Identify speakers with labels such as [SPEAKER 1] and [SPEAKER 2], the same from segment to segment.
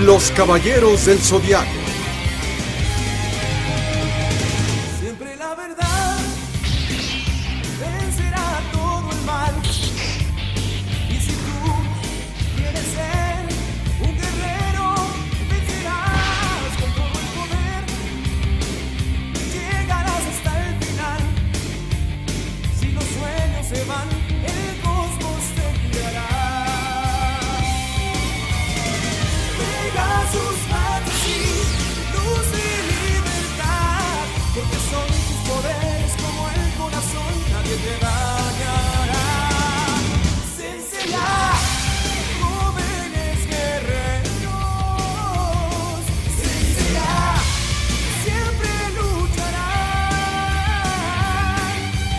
[SPEAKER 1] Los Caballeros del Zodiaco.
[SPEAKER 2] Siempre la verdad vencerá todo el mal. Y si tú quieres ser un guerrero, vencerás con todo el poder. Llegarás hasta el final. Si los sueños se van, el cosmos te guiará. Sus fantasy, luz y libertad, porque son tus poderes como el corazón, nadie te dañará. Sencilla, jóvenes guerreros, sencilla, siempre lucharán.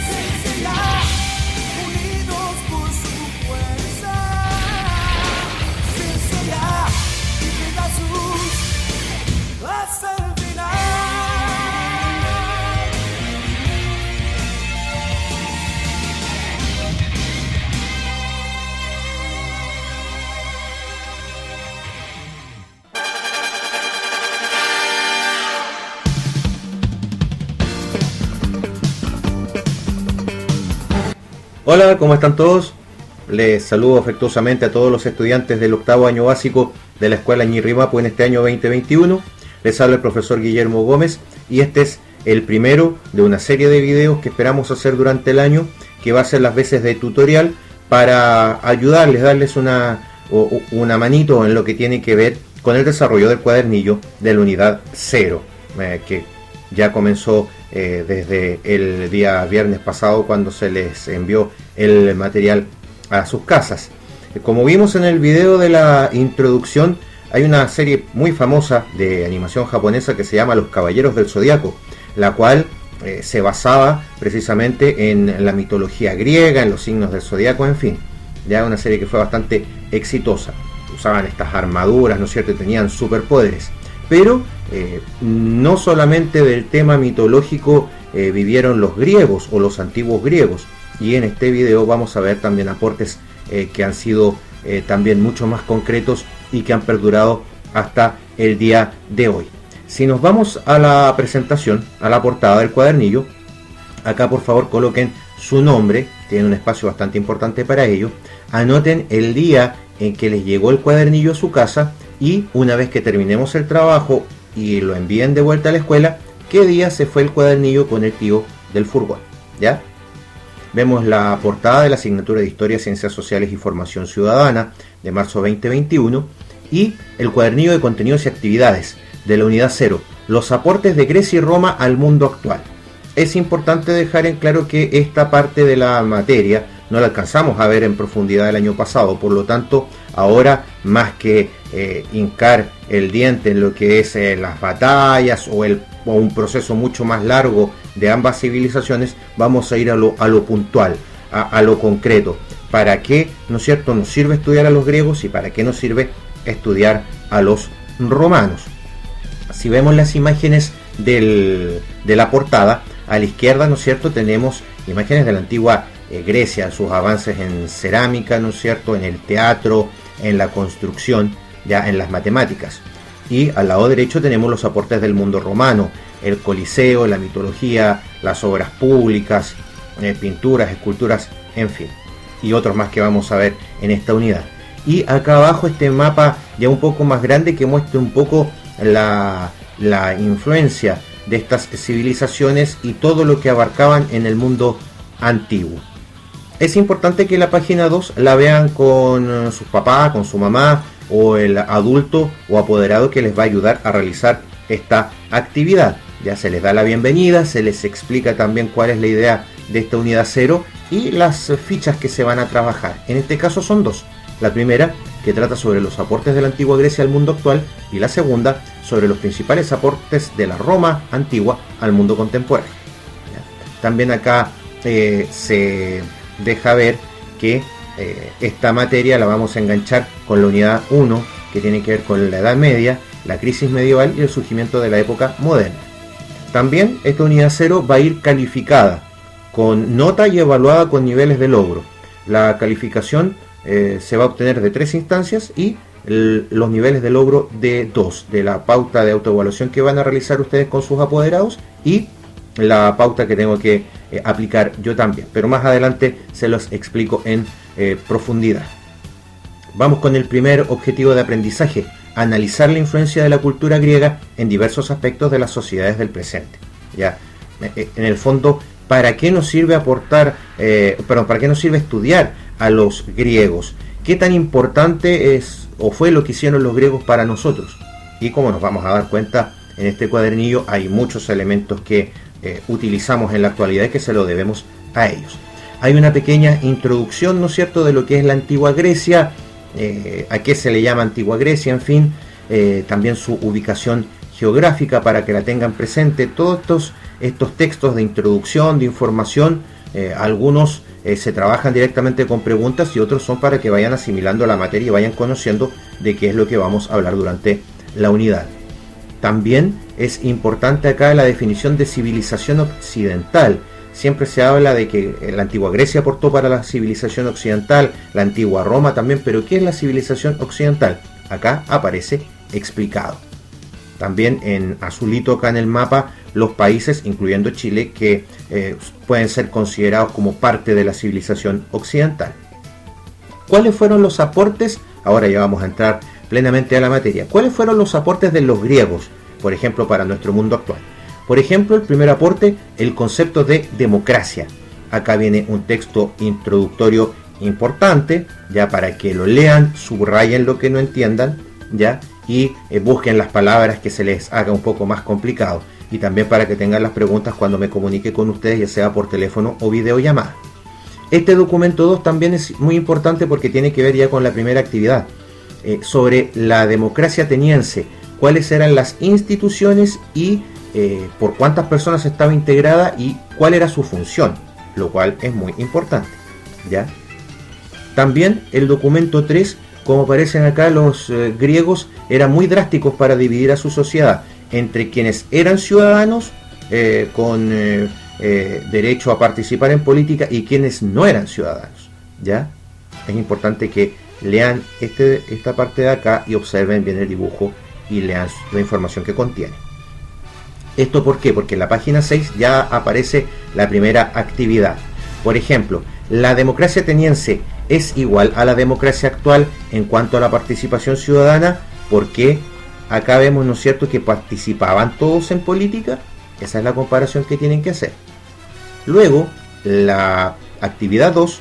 [SPEAKER 2] Sencilla, unidos por su fuerza. Sencilla, hasta el final.
[SPEAKER 3] Hola, ¿cómo están todos? Les saludo afectuosamente a todos los estudiantes del octavo año básico de la escuela Ñirrimapu en este año 2021. Les habla el profesor Guillermo Gómez y este es el primero de una serie de videos que esperamos hacer durante el año, que va a ser las veces de tutorial para ayudarles, darles una manito en lo que tiene que ver con el desarrollo del cuadernillo de la unidad 0, que ya comenzó desde el día viernes pasado, cuando se les envió el material a sus casas. Como vimos en el video de la introducción, hay una serie muy famosa de animación japonesa que se llama Los Caballeros del Zodiaco, la cual se basaba precisamente en la mitología griega, en los signos del zodiaco, en fin, ya una serie que fue bastante exitosa. Usaban estas armaduras, ¿no es cierto?, y tenían superpoderes, pero no solamente del tema mitológico vivieron los griegos o los antiguos griegos, y en este video vamos a ver también aportes que han sido también mucho más concretos y que han perdurado hasta el día de hoy. Si nos vamos a la presentación, a la portada del cuadernillo, acá por favor coloquen su nombre, tienen un espacio bastante importante para ello, anoten el día en que les llegó el cuadernillo a su casa y una vez que terminemos el trabajo y lo envíen de vuelta a la escuela, qué día se fue el cuadernillo con el tío del furgón, ¿ya? Vemos la portada de la asignatura de Historia, Ciencias Sociales y Formación Ciudadana de marzo 2021 y el cuadernillo de contenidos y actividades de la unidad 0, los aportes de Grecia y Roma al mundo actual. Es importante dejar en claro que esta parte de la materia no la alcanzamos a ver en profundidad el año pasado, por lo tanto ahora más que hincar el diente en lo que es las batallas o un proceso mucho más largo de ambas civilizaciones, vamos a ir a lo puntual, a lo concreto. ¿Para qué, no es cierto, nos sirve estudiar a los griegos y para qué nos sirve estudiar a los romanos? Si vemos las imágenes de la portada, a la izquierda, ¿no es cierto?, tenemos imágenes de la antigua Grecia, sus avances en cerámica, ¿no es cierto?, en el teatro, en la construcción, ya en las matemáticas. Y al lado derecho tenemos los aportes del mundo romano, el Coliseo, la mitología, las obras públicas, pinturas, esculturas, en fin, y otros más que vamos a ver en esta unidad. Y acá abajo este mapa ya un poco más grande que muestra un poco la influencia de estas civilizaciones y todo lo que abarcaban en el mundo antiguo. Es importante que la página 2 la vean con sus papás, con su mamá o el adulto o apoderado que les va a ayudar a realizar esta actividad. Ya se les da la bienvenida, se les explica también cuál es la idea de esta unidad 0 y las fichas que se van a trabajar. En este caso son dos. La primera, que trata sobre los aportes de la antigua Grecia al mundo actual, y la segunda, sobre los principales aportes de la Roma antigua al mundo contemporáneo. También acá se deja ver que esta materia la vamos a enganchar con la unidad 1, que tiene que ver con la Edad Media, la crisis medieval y el surgimiento de la época moderna. También esta unidad 0 va a ir calificada con nota y evaluada con niveles de logro. La calificación se va a obtener de 3 instancias y los niveles de logro de dos, de la pauta de autoevaluación que van a realizar ustedes con sus apoderados y la pauta que tengo que aplicar yo también, pero más adelante se los explico en profundidad. Vamos con el primer objetivo de aprendizaje: analizar la influencia de la cultura griega en diversos aspectos de las sociedades del presente. Ya, en el fondo, ¿para qué nos sirve para qué nos sirve estudiar a los griegos? ¿Qué tan importante es o fue lo que hicieron los griegos para nosotros? Y como nos vamos a dar cuenta en este cuadernillo, hay muchos elementos que utilizamos en la actualidad y que se lo debemos a ellos. Hay una pequeña introducción, ¿no es cierto?, de lo que es la antigua Grecia, a qué se le llama antigua Grecia, en fin, también su ubicación geográfica para que la tengan presente. Todos estos textos de introducción, de información, algunos se trabajan directamente con preguntas y otros son para que vayan asimilando la materia y vayan conociendo de qué es lo que vamos a hablar durante la unidad. También es importante acá la definición de civilización occidental. Siempre se habla de que la antigua Grecia aportó para la civilización occidental, la antigua Roma también, pero ¿qué es la civilización occidental? Acá aparece explicado. También en azulito acá en el mapa los países, incluyendo Chile, que pueden ser considerados como parte de la civilización occidental. ¿Cuáles fueron los aportes? Ahora ya vamos a entrar plenamente a la materia. ¿Cuáles fueron los aportes de los griegos, por ejemplo, para nuestro mundo actual? Por ejemplo, el primer aporte, el concepto de democracia. Acá viene un texto introductorio importante, ya para que lo lean, subrayen lo que no entiendan, ya, y busquen las palabras que se les haga un poco más complicado. Y también para que tengan las preguntas cuando me comunique con ustedes, ya sea por teléfono o videollamada. Este documento 2 también es muy importante porque tiene que ver ya con la primera actividad. Sobre la democracia ateniense, cuáles eran las instituciones y por cuántas personas estaba integrada y cuál era su función, lo cual es muy importante, ¿ya? También el documento 3, como aparecen acá, los griegos eran muy drásticos para dividir a su sociedad entre quienes eran ciudadanos con derecho a participar en política y quienes no eran ciudadanos, ¿ya? Es importante que lean esta parte de acá y observen bien el dibujo y lean la información que contiene. ¿Esto por qué? Porque en la página 6 ya aparece la primera actividad. Por ejemplo, la democracia ateniense es igual a la democracia actual en cuanto a la participación ciudadana, porque acá vemos, ¿no es cierto?, que participaban todos en política. Esa es la comparación que tienen que hacer. Luego, la actividad 2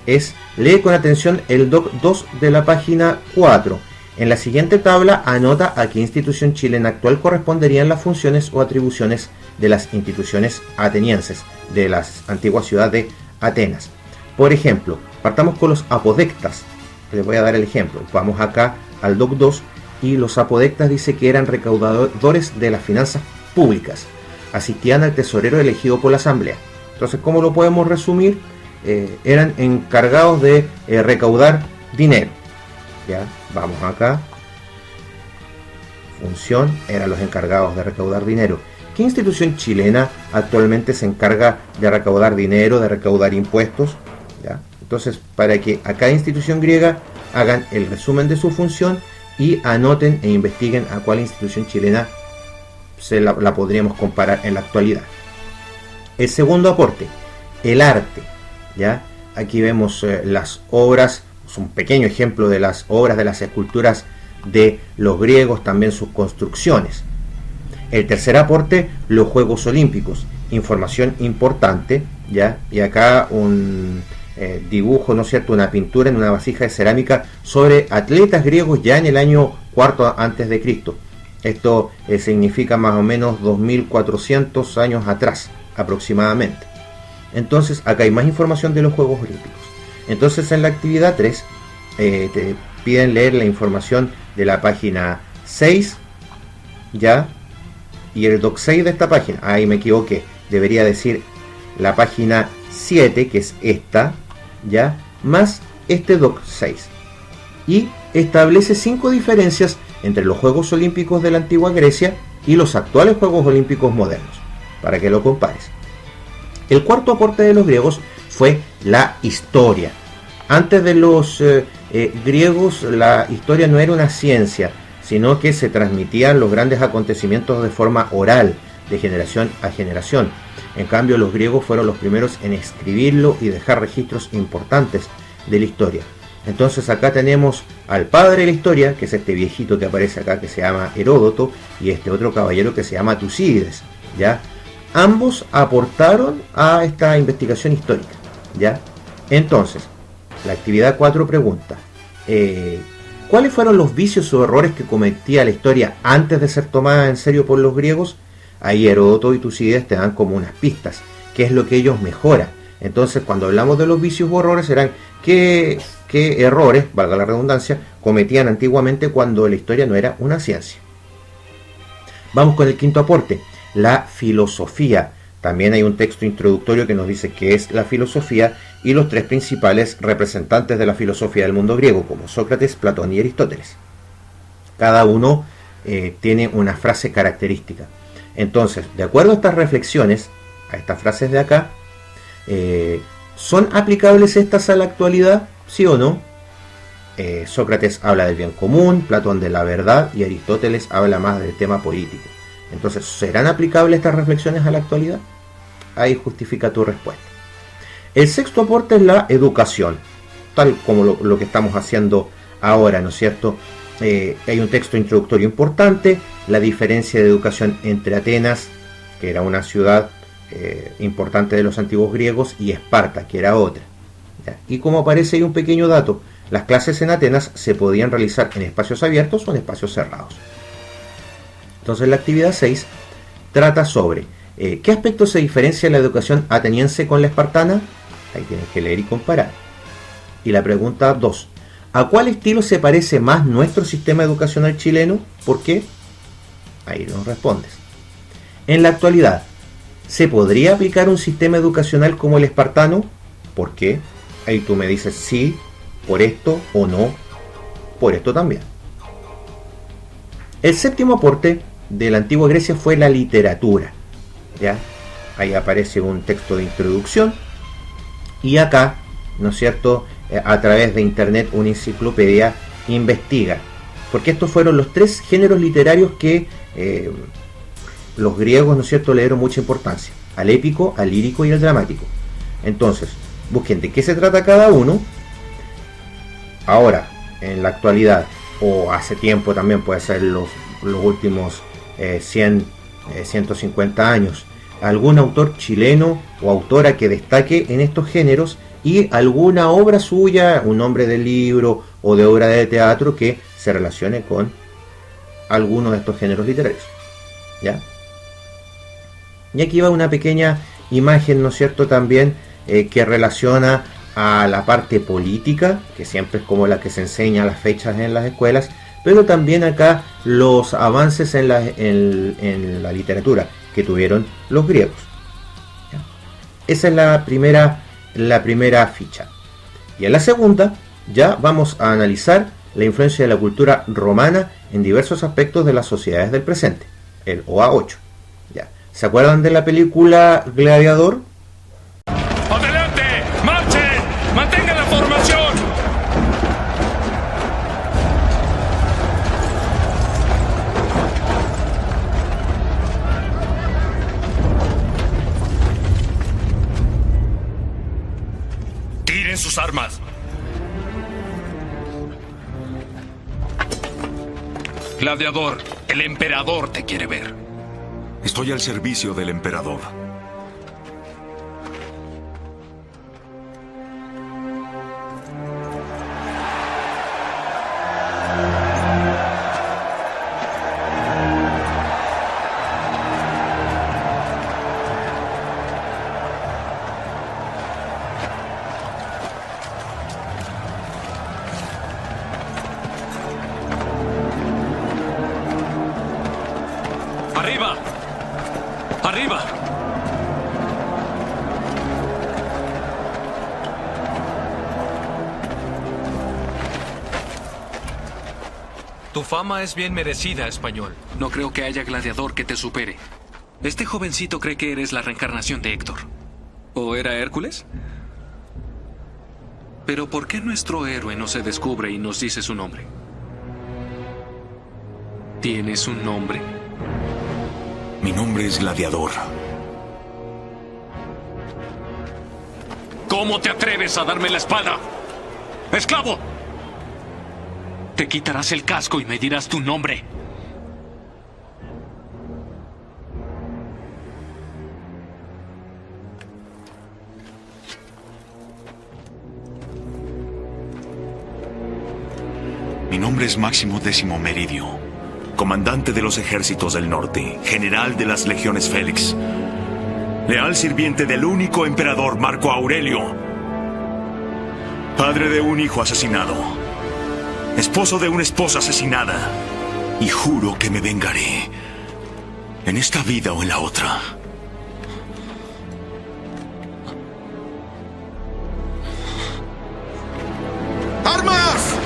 [SPEAKER 3] es lee con atención el doc 2 de la página 4. En la siguiente tabla anota a qué institución chilena actual corresponderían las funciones o atribuciones de las instituciones atenienses, de la antigua ciudad de Atenas. Por ejemplo, partamos con los apodectas. Les voy a dar el ejemplo. Vamos acá al doc 2 y los apodectas dice que eran recaudadores de las finanzas públicas. Asistían al tesorero elegido por la asamblea. Entonces, ¿cómo lo podemos resumir? Eran encargados de recaudar dinero. Ya, vamos acá. Función, eran los encargados de recaudar dinero. ¿Qué institución chilena actualmente se encarga de recaudar dinero, de recaudar impuestos? ¿Ya? Entonces, para que a cada institución griega hagan el resumen de su función y anoten e investiguen a cuál institución chilena la podríamos comparar en la actualidad. El segundo aporte, el arte. ¿Ya? Aquí vemos las obras. Es un pequeño ejemplo de las obras de las esculturas de los griegos, también sus construcciones. El tercer aporte, los Juegos Olímpicos. Información importante, ¿ya? Y acá un dibujo, ¿no es cierto?, una pintura en una vasija de cerámica sobre atletas griegos ya en el año IV antes de Cristo. Esto significa más o menos 2400 años atrás aproximadamente. Entonces acá hay más información de los Juegos Olímpicos. Entonces en la actividad 3 te piden leer la información de la página 6, ¿ya? Y el doc 6 de esta página, ahí me equivoqué, debería decir la página 7, que es esta, ¿ya? Más este doc 6. Y establece 5 diferencias entre los Juegos Olímpicos de la antigua Grecia y los actuales Juegos Olímpicos modernos, para que lo compares. El cuarto aporte de los griegos fue la historia. Antes de los griegos, la historia no era una ciencia, sino que se transmitían los grandes acontecimientos de forma oral, de generación a generación. En cambio, los griegos fueron los primeros en escribirlo y dejar registros importantes de la historia. Entonces acá tenemos al padre de la historia, que es este viejito que aparece acá, que se llama Heródoto, y este otro caballero que se llama Tucídides, ¿ya? Ambos aportaron a esta investigación histórica, ¿ya? Entonces, la actividad 4 pregunta, ¿cuáles fueron los vicios o errores que cometía la historia antes de ser tomada en serio por los griegos? Ahí Heródoto y Tucídides te dan como unas pistas, qué es lo que ellos mejoran. Entonces, cuando hablamos de los vicios o errores, serán qué errores, valga la redundancia, cometían antiguamente cuando la historia no era una ciencia. Vamos con el quinto aporte, la filosofía. También hay un texto introductorio que nos dice qué es la filosofía y los tres principales representantes de la filosofía del mundo griego, como Sócrates, Platón y Aristóteles. Cada uno tiene una frase característica. Entonces, de acuerdo a estas reflexiones, a estas frases de acá, ¿son aplicables estas a la actualidad? ¿Sí o no? Sócrates habla del bien común, Platón de la verdad y Aristóteles habla más del tema político. Entonces, ¿serán aplicables estas reflexiones a la actualidad? Ahí justifica tu respuesta. El sexto aporte es la educación, tal como lo que estamos haciendo ahora, ¿no es cierto? Hay un texto introductorio importante, la diferencia de educación entre Atenas, que era una ciudad importante de los antiguos griegos, y Esparta, que era otra. ¿Ya? Y como aparece ahí un pequeño dato, las clases en Atenas se podían realizar en espacios abiertos o en espacios cerrados. Entonces la actividad 6 trata sobre ¿qué aspecto se diferencia la educación ateniense con la espartana? Ahí tienes que leer y comparar. Y la pregunta 2, ¿a cuál estilo se parece más nuestro sistema educacional chileno? ¿Por qué? Ahí nos respondes. En la actualidad, ¿se podría aplicar un sistema educacional como el espartano? ¿Por qué? Ahí tú me dices sí, por esto, o no, por esto también. El séptimo aporte de la antigua Grecia fue la literatura, ¿ya? Ahí aparece un texto de introducción y acá, ¿no es cierto?, a través de internet una enciclopedia investiga, porque estos fueron los tres géneros literarios que los griegos, ¿no es cierto?, le dieron mucha importancia: al épico, al lírico y al dramático. Entonces, busquen de qué se trata cada uno. Ahora, en la actualidad, o hace tiempo también, puede ser los últimos 150 años, algún autor chileno o autora que destaque en estos géneros y alguna obra suya, un nombre de libro o de obra de teatro que se relacione con alguno de estos géneros literarios, ¿ya? Y aquí va una pequeña imagen, ¿no es cierto?, también que relaciona a la parte política, que siempre es como la que se enseña las fechas en las escuelas, pero también acá los avances en la literatura que tuvieron los griegos. ¿Ya? Esa es la primera ficha. Y en la segunda ya vamos a analizar la influencia de la cultura romana en diversos aspectos de las sociedades del presente, el OA8. ¿Ya? ¿Se acuerdan de la película Gladiador?
[SPEAKER 4] ¡Adelante! ¡Marchen! ¡Mantengan la formación! ¡Tiren sus armas! Gladiador, el emperador te quiere ver.
[SPEAKER 5] Estoy al servicio del emperador.
[SPEAKER 4] ¡Arriba! ¡Arriba! Tu fama es bien merecida, español.
[SPEAKER 6] No creo que haya gladiador que te supere. Este jovencito cree que eres la reencarnación de Héctor. ¿O era Hércules? Pero ¿por qué nuestro héroe no se descubre y nos dice su nombre? ¿Tienes un nombre?
[SPEAKER 5] Mi nombre es Gladiador.
[SPEAKER 6] ¿Cómo te atreves a darme la espada? ¡Esclavo! Te quitarás el casco y me dirás tu nombre.
[SPEAKER 5] Mi nombre es Máximo Décimo Meridio, comandante de los ejércitos del norte, general de las legiones Félix, leal sirviente del único emperador Marco Aurelio, padre de un hijo asesinado, esposo de una esposa asesinada, y juro que me vengaré, en esta vida o en la otra.
[SPEAKER 1] ¡Armas!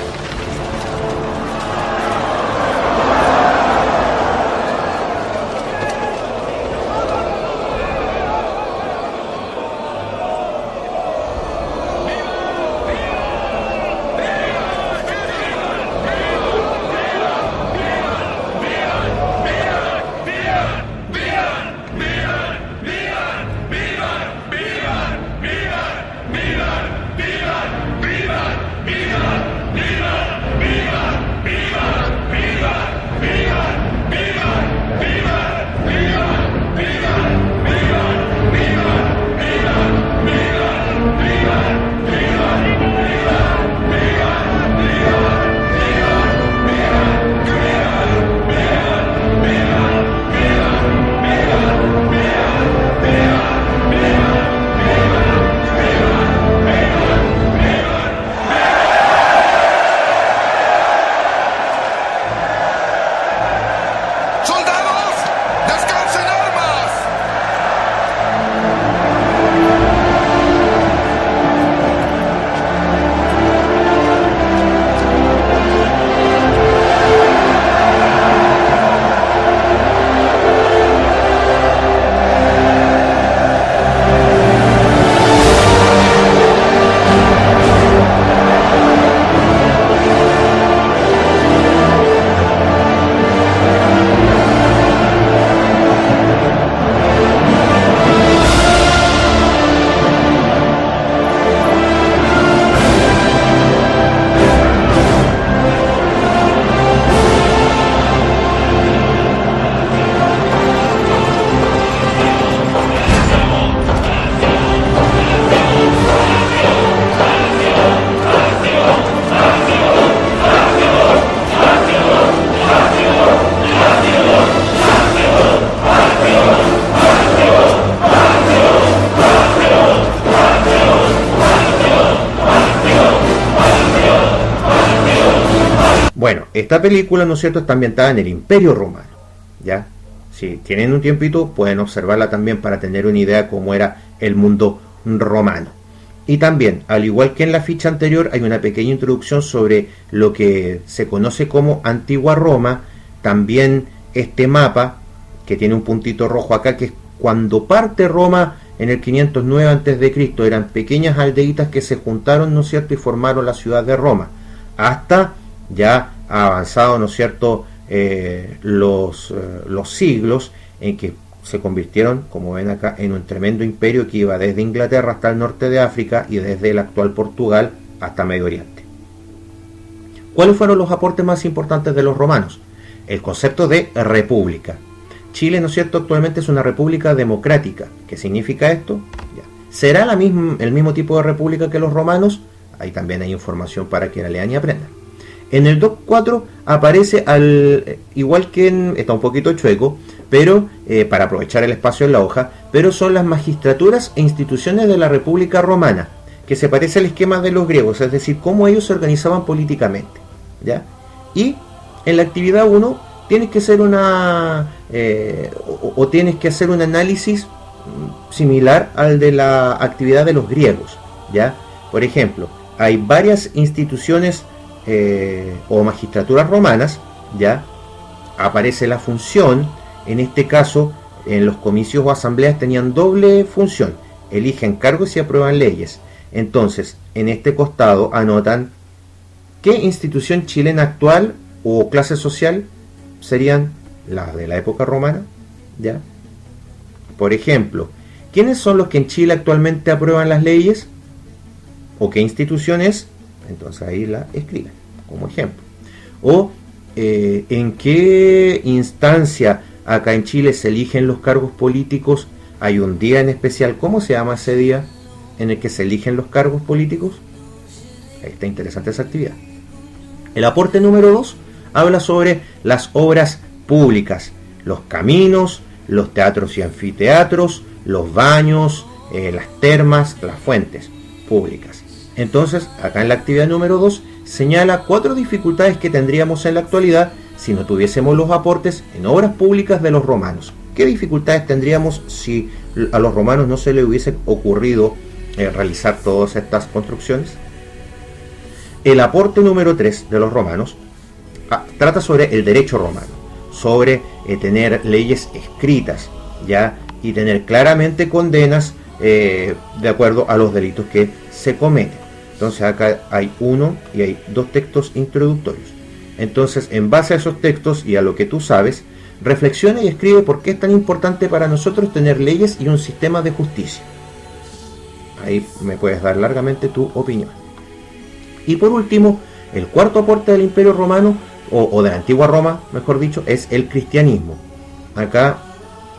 [SPEAKER 3] Bueno, esta película, ¿no es cierto?, está ambientada en el Imperio Romano, ¿ya? Si tienen un tiempito, pueden observarla también para tener una idea de cómo era el mundo romano. Y también, al igual que en la ficha anterior, hay una pequeña introducción sobre lo que se conoce como Antigua Roma. También este mapa, que tiene un puntito rojo acá, que es cuando parte Roma en el 509 a.C. Eran pequeñas aldeitas que se juntaron, ¿no es cierto?, y formaron la ciudad de Roma. Hasta ya ha avanzado, ¿no es cierto?, los siglos en que se convirtieron, como ven acá, en un tremendo imperio que iba desde Inglaterra hasta el norte de África y desde el actual Portugal hasta Medio Oriente. ¿Cuáles fueron los aportes más importantes de los romanos? El concepto de república. Chile, ¿no es cierto?, actualmente es una república democrática. ¿Qué significa esto? Ya. ¿Será el mismo tipo de república que los romanos? Ahí también hay información para que la lean y aprendan. En el DOC 4 aparece igual que está un poquito chueco, pero para aprovechar el espacio en la hoja, pero son las magistraturas e instituciones de la República Romana, que se parece al esquema de los griegos, es decir, cómo ellos se organizaban políticamente, ¿ya? Y en la actividad 1 tienes que hacer tienes que hacer un análisis similar al de la actividad de los griegos, ¿ya? Por ejemplo, hay varias instituciones o magistraturas romanas, ya aparece la función. En este caso, en los comicios o asambleas tenían doble función: eligen cargos y aprueban leyes. Entonces, en este costado anotan qué institución chilena actual o clase social serían las de la época romana, ¿ya? Por ejemplo, ¿quiénes son los que en Chile actualmente aprueban las leyes? ¿O qué instituciones? Entonces ahí la escriben como ejemplo. O ¿en qué instancia acá en Chile se eligen los cargos políticos? Hay un día en especial. ¿Cómo se llama ese día en el que se eligen los cargos políticos? Ahí está interesante esa actividad. El aporte número 2 habla sobre las obras públicas, los caminos, los teatros y anfiteatros, los baños, las termas, las fuentes públicas. Entonces, acá en la actividad número 2 señala 4 dificultades que tendríamos en la actualidad si no tuviésemos los aportes en obras públicas de los romanos. ¿Qué dificultades tendríamos si a los romanos no se les hubiese ocurrido realizar todas estas construcciones? El aporte número 3 de los romanos trata sobre el derecho romano, sobre tener leyes escritas, ¿ya? Y tener claramente condenas de acuerdo a los delitos que se cometen. Entonces acá hay uno y hay 2 textos introductorios. Entonces, en base a esos textos y a lo que tú sabes, reflexiona y escribe por qué es tan importante para nosotros tener leyes y un sistema de justicia. Ahí me puedes dar largamente tu opinión. Y por último, el cuarto aporte del Imperio Romano, o de la antigua Roma, mejor dicho, es el cristianismo. Acá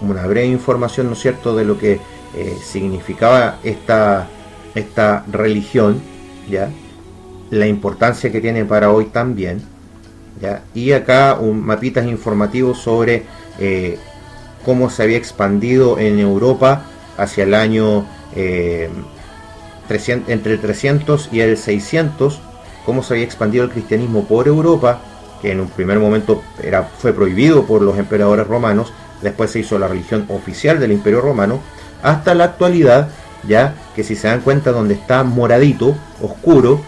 [SPEAKER 3] una breve información, ¿no es cierto?, de lo que significaba esta religión, ¿ya? La importancia que tiene para hoy también, ¿ya? Y acá un mapitas informativos sobre cómo se había expandido en Europa hacia el año entre el 300 y el 600, cómo se había expandido el cristianismo por Europa, que en un primer momento fue prohibido por los emperadores romanos, después se hizo la religión oficial del Imperio Romano, hasta la actualidad, ya que si se dan cuenta donde está moradito, oscuro,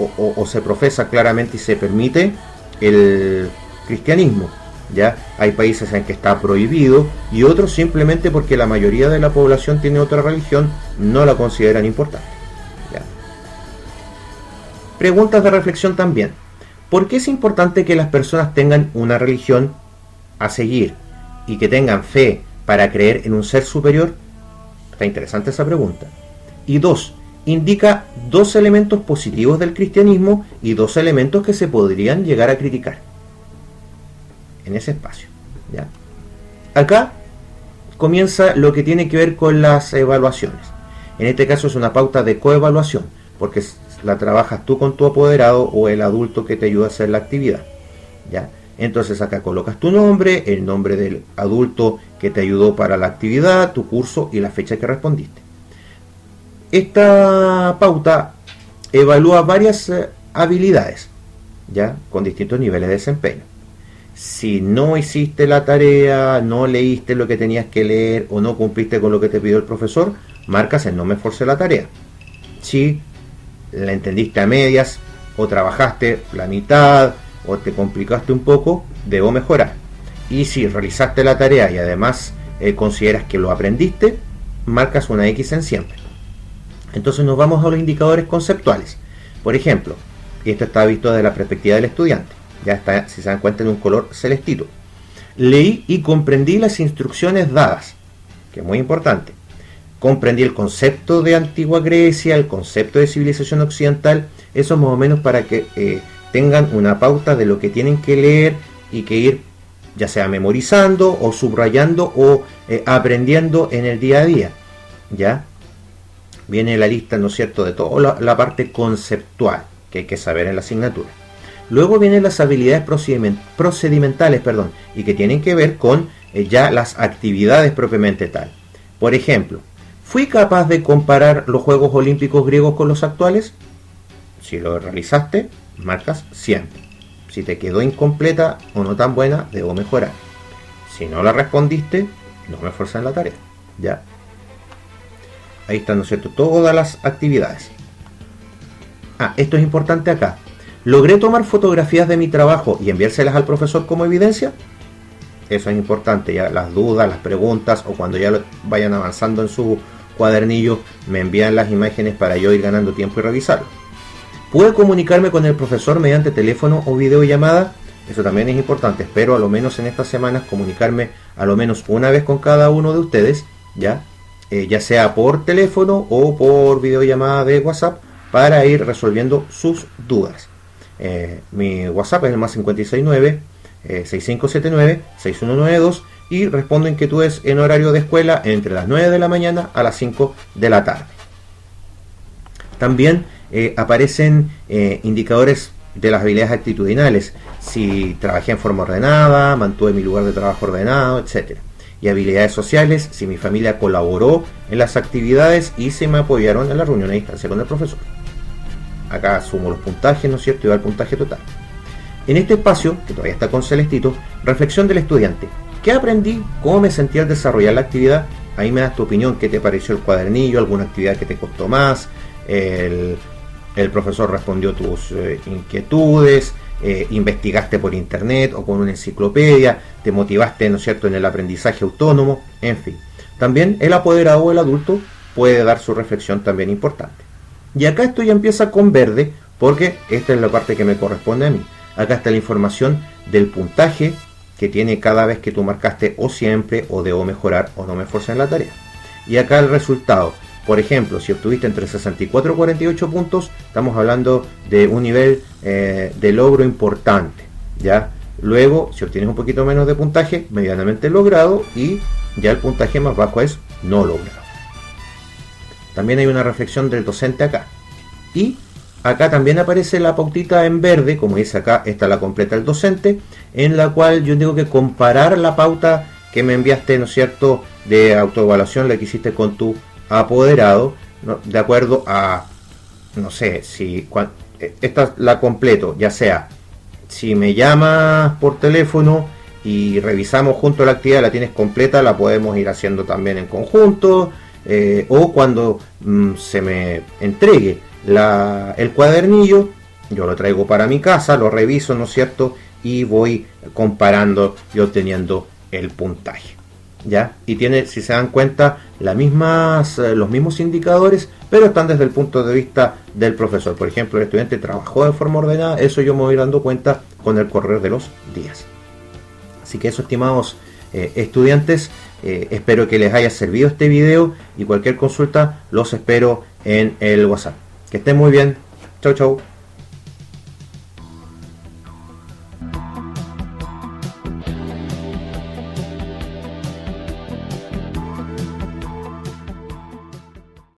[SPEAKER 3] o se profesa claramente y se permite el cristianismo. Ya hay países en que está prohibido y otros simplemente porque la mayoría de la población tiene otra religión, no la consideran importante. ¿Ya? Preguntas de reflexión también. ¿Por qué es importante que las personas tengan una religión a seguir y que tengan fe para creer en un ser superior? Está interesante esa pregunta. Y 2. Indica 2 elementos positivos del cristianismo y 2 elementos que se podrían llegar a criticar en ese espacio. ¿Ya? Acá comienza lo que tiene que ver con las evaluaciones. En este caso es una pauta de coevaluación, porque la trabajas tú con tu apoderado o el adulto que te ayuda a hacer la actividad. ¿Ya? Entonces acá colocas tu nombre, el nombre del adulto que te ayudó para la actividad, tu curso y la fecha que respondiste. Esta pauta evalúa varias habilidades, ¿ya? Con distintos niveles de desempeño. Si no hiciste la tarea, no leíste lo que tenías que leer o no cumpliste con lo que te pidió el profesor, marcas en no me esforcé la tarea. Si la entendiste a medias o trabajaste la mitad o te complicaste un poco, debo mejorar. Y si realizaste la tarea y además consideras que lo aprendiste, marcas una X en siempre. Entonces nos vamos a los indicadores conceptuales. Por ejemplo, y esto está visto desde la perspectiva del estudiante, ya está, si se dan cuenta, en un color celestito. Leí y comprendí las instrucciones dadas, que es muy importante. Comprendí el concepto de antigua Grecia, el concepto de civilización occidental. Eso más o menos para que tengan una pauta de lo que tienen que leer y que ir ya sea memorizando o subrayando o aprendiendo en el día a día. ¿Ya? Viene la lista, ¿no es cierto?, de toda la parte conceptual que hay que saber en la asignatura. Luego vienen las habilidades procedimentales, y que tienen que ver con ya las actividades propiamente tal. Por ejemplo, ¿fui capaz de comparar los Juegos Olímpicos griegos con los actuales? Si lo realizaste, marcas 100. Si te quedó incompleta o no tan buena, debo mejorar. Si no la respondiste, no me esforcé en la tarea. ¿Ya? Ahí están, ¿no es cierto?, todas las actividades. Esto es importante acá. ¿Logré tomar fotografías de mi trabajo y enviárselas al profesor como evidencia? Eso es importante, ya las dudas, las preguntas o cuando ya vayan avanzando en su cuadernillo, me envían las imágenes para yo ir ganando tiempo y revisarlo. ¿Puedo comunicarme con el profesor mediante teléfono o videollamada? Eso también es importante. Espero a lo menos en estas semanas comunicarme a lo menos una vez con cada uno de ustedes, ya sea por teléfono o por videollamada de WhatsApp, para ir resolviendo sus dudas. Mi WhatsApp es el más 569 6579 6192 y respondo inquietudes en horario de escuela entre las 9 de la mañana a las 5 de la tarde. También aparecen indicadores de las habilidades actitudinales, si trabajé en forma ordenada, mantuve mi lugar de trabajo ordenado, etc. Y habilidades sociales, si mi familia colaboró en las actividades y se me apoyaron en la reunión a distancia con el profesor. Acá sumo los puntajes, ¿no es cierto? Y va el puntaje total. En este espacio, que todavía está con Celestito, reflexión del estudiante. ¿Qué aprendí? ¿Cómo me sentí al desarrollar la actividad? Ahí me das tu opinión, ¿qué te pareció el cuadernillo? ¿Alguna actividad que te costó más? El profesor respondió tus inquietudes, investigaste por internet o con una enciclopedia, te motivaste, ¿no es cierto?, en el aprendizaje autónomo, en fin. También el apoderado o el adulto puede dar su reflexión también importante. Y acá esto ya empieza con verde, porque esta es la parte que me corresponde a mí. Acá está la información del puntaje que tiene cada vez que tú marcaste o siempre, o debo mejorar o no me esforcé en la tarea. Y acá el resultado. Por ejemplo, si obtuviste entre 64 y 48 puntos, estamos hablando de un nivel de logro importante, ¿ya? Luego, si obtienes un poquito menos de puntaje, medianamente logrado, y ya el puntaje más bajo es no logrado. También hay una reflexión del docente acá. Y acá también aparece la pautita en verde, como dice acá, esta la completa el docente, en la cual yo tengo que comparar la pauta que me enviaste, ¿no es cierto?, de autoevaluación, la que hiciste con tu apoderado, ¿no?, de acuerdo a, no sé, si esta la completo, ya sea si me llamas por teléfono y revisamos junto la actividad, la tienes completa, la podemos ir haciendo también en conjunto, o cuando se me entregue el cuadernillo, yo lo traigo para mi casa, lo reviso, ¿no es cierto?, y voy comparando y obteniendo el puntaje. ¿Ya? Y tiene, si se dan cuenta, los mismos indicadores, pero están desde el punto de vista del profesor. Por ejemplo, el estudiante trabajó de forma ordenada, eso yo me voy dando cuenta con el correr de los días. Así que eso, estimados estudiantes, espero que les haya servido este video, y cualquier consulta los espero en el WhatsApp. Que estén muy bien. Chau, chau.